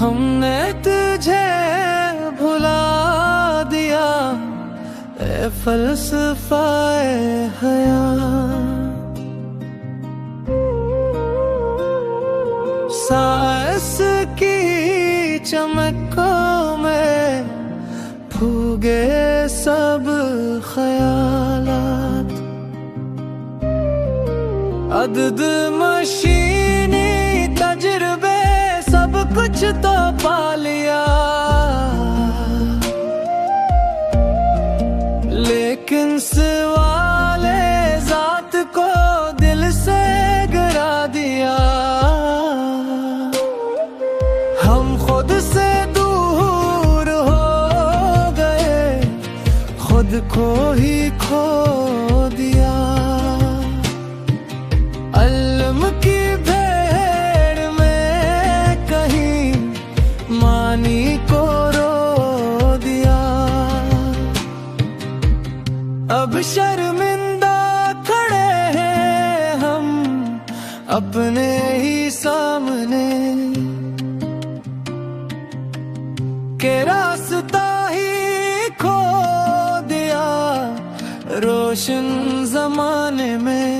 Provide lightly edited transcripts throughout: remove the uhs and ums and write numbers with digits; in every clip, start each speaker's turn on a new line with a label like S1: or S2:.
S1: हमने तुझे भुला दिया, ए फलसफाए हयात। सांस की चमकों में फूगे सब ख्यालात। अदद मशीनी तजुर्बे सब कुछ तो पा लिया, लेकिन सवाले जात को दिल से गिरा दिया। हम खुद से दूर हो गए, खुद को ही खो दिया। अल्म की भेड़ में कहीं मानी को रो दिया। अब शर्मिंदा खड़े हैं हम अपने ही सामने, के रास्ता ही खो दिया रोशन जमाने में।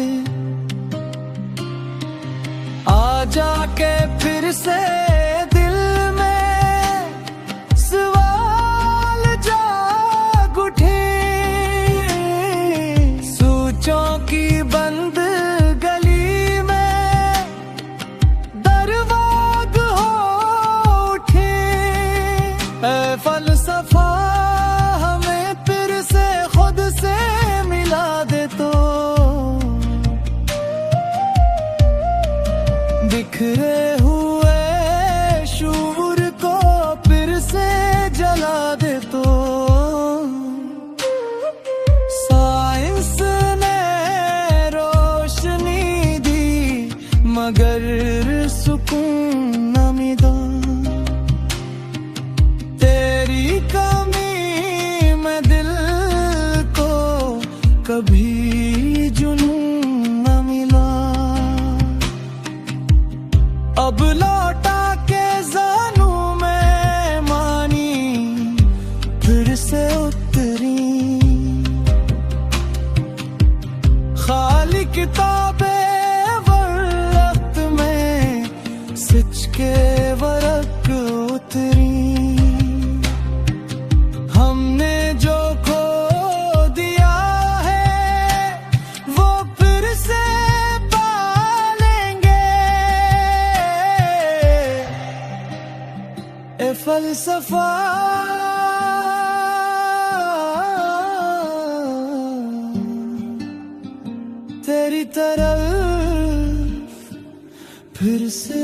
S1: आ जाके फिर से दिल में सवाल जाग उठे, सूचों की बंद गली में दरवाज़ हो उठे। ऐ फलसफा हमें फिर से खुद से मिला दे तो, बिखरे हुए शूर को फिर से जला दे तो। साइंस ने रोशनी दी मगर सुकून न मिला। तेरी कमी में दिल को कभी जुनून न मिला। अब लौटा के जानू में मानी फिर से उतरी। खाली किताबें वक्त में सच के वरक उतरी। हमने जो खो दिया है वो फिर से ए फलसफा। तेरी तरफ फिर से